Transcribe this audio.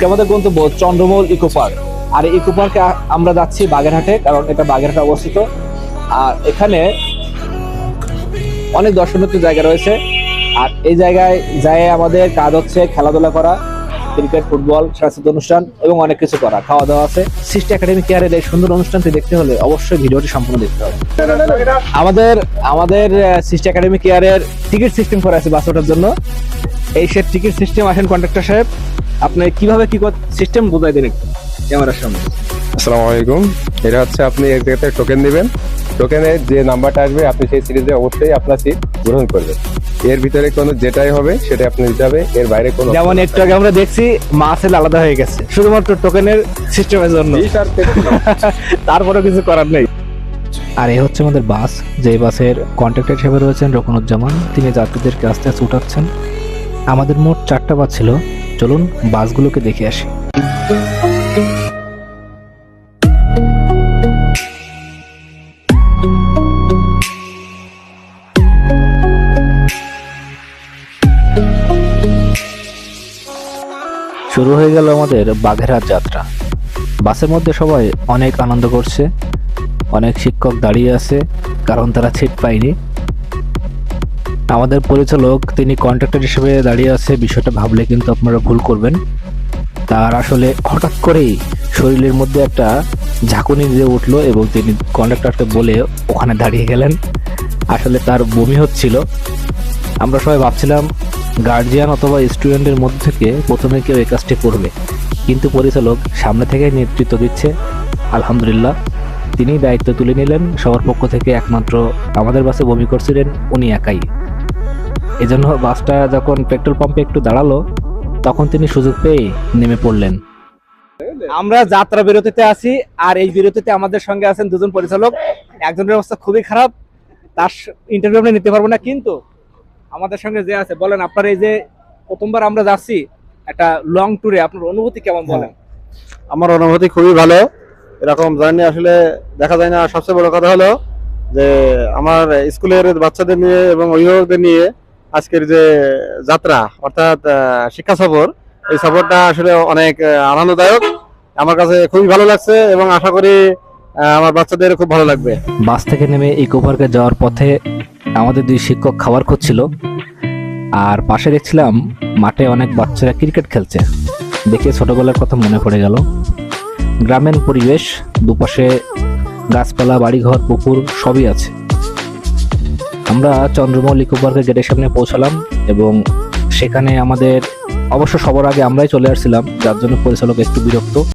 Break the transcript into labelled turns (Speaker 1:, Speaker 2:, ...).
Speaker 1: আজকে আমাদের গন্তব্য চন্দ্রমহল ইকো পার্ক। আর ইকো পার্কে আমরা যাচ্ছি বাগেরহাটে, কারণ এটা বাগেরহাটে অবস্থিত। আর এখানে অনেক দর্শনীয় জায়গা রয়েছে। আর এই জায়গায় যায় আমাদের কাজ হচ্ছে খেলাধুলা করা, ক্রিকেট, ফুটবল, সাংস্কৃতিক অনুষ্ঠান এবং অনেক কিছু করা, খাওয়া দাওয়া আছে। সৃষ্টি একাডেমি কেয়ারের এই সুন্দর অনুষ্ঠানটি দেখতে হলে অবশ্যই ভিডিওটি সম্পূর্ণ দেখতে হবে। আমাদের সৃষ্টি একাডেমি কেয়ারের টিকিট সিস্টেম করা আছে বাস ওঠার জন্য। এই সে টিকিট সিস্টেম আসেন কন্ট্রাক্টর সাহেব, আপনি কিভাবে কি সিস্টেম বোঝাই দিন একটু ক্যামেরার সামনে।
Speaker 2: আসসালামু আলাইকুম। এটা হচ্ছে আপনি এক জায়গাতে টোকেন দিবেন, টোকেনের যে নাম্বারটা আসবে আপনি সেই সিরিজে অবশ্যই আপনার সিট গ্রহণ করবেন। এর ভিতরে কোনো যেটাই হবে সেটা আপনি দিতে হবে, এর বাইরে কোনো।
Speaker 1: যেমন একটু আগে আমরা দেখছি মাসেল আলাদা হয়ে গেছে শুধুমাত্র টোকেনের সিস্টেমের জন্য, তারপরে কিছু করার নেই। আর এই হচ্ছে আমাদের বাস, যে বাসের কন্ট্রাক্টর হিসেবে রয়েছেন রকুনুজ্জামান। তিনি যাত্রীদেরকে আস্তে আস্তে উঠাচ্ছেন। আমাদের মোট 4টা বাস ছিল। চলুন বাসগুলোকে দেখে আসি। শুরু হয়ে গেল আমাদের বাগেরহাট যাত্রা। বাসের মধ্যে সবাই অনেক আনন্দ করছে, অনেক শিক্ষক দাঁড়িয়ে আছে, কারণ তারা সিট পায়নি। আমাদের পরিচালক তিনি কন্ট্রাক্টর হিসেবে দাঁড়িয়ে আছে, বিষয়টা ভাবলে কিন্তু আপনারা ভুল করবেন। তার আসলে হঠাৎ করেই শরীরের মধ্যে একটা ঝাঁকুনি দিয়ে উঠলো এবং তিনি কন্ট্রাক্টরকে বলে ওখানে দাঁড়িয়ে গেলেন। আসলে তার বমি হচ্ছিল। আমরা সবাই ভাবছিলাম গার্জিয়ান অথবা স্টুডেন্টের মধ্যে থেকে প্রথমে কেউ এই কাজটি করবে, কিন্তু পরিচালক সামনে থেকে নেতৃত্ব দিচ্ছে। আলহামদুলিল্লাহ, তিনি দায়িত্ব তুলে নিলেন। সবার পক্ষ থেকে একমাত্র আমাদের বাসে বমি করছিলেন উনি একাই। এজন্য বাসটা যখন পেট্রোল পাম্পে একটু দাঁড়ালো, তখন তিনি সুযোগ পেয়ে নেমে পড়লেন। আমরা যাত্রা বিরতিতে আছি, আর এই বিরতিতে আমাদের সঙ্গে আছেন দুজন পরিচালক। একজনের অবস্থা খুবই খারাপ, তার ইন্টারভিউ আমরা নিতে পারবো না, কিন্তু আমাদের সঙ্গে যে আছে বলেন, আপনার এই যে প্রথমবার আমরা যাচ্ছি একটা লং ট্যুরে, আপনার অনুভূতি কেমন বলেন?
Speaker 3: আমার অনুভূতি খুবই ভালো। এরকম জার্নি আসলে দেখা যায় না। সবচেয়ে বড় কথা হলো যে আমার স্কুলের বাচ্চাদের নিয়ে এবং অভিভাবকদের নিয়ে আজকের যে যাত্রা, অর্থাৎ শিক্ষা সফর, এই সফরটা আসলে অনেক আনন্দদায়ক। আমার কাছে খুবই ভালো লাগছে এবং আশা করি আমার বাচ্চাদের খুব ভালো লাগবে।
Speaker 1: বাস থেকে নেমে ইকো পার্কে যাওয়ার পথে আমাদের 2 শিক্ষক খাবার খুঁজছিল, আর পাশে দেখছিলাম মাঠে অনেক বাচ্চারা ক্রিকেট খেলছে। দেখে ছোটবেলার কথা মনে পড়ে গেল। গ্রামীণ পরিবেশ, দুপাশে গাছপালা, বাড়িঘর, পুকুর সবই আছে। আমরা চন্দ্রমহল ইকো পার্কের গেটের সামনে পৌঁছালাম এবং সেখানে আমাদের অবশ্য সবার আগে আমরাই চলে আসছিলাম, যার জন্য পরিচালক একটু বিরক্ত।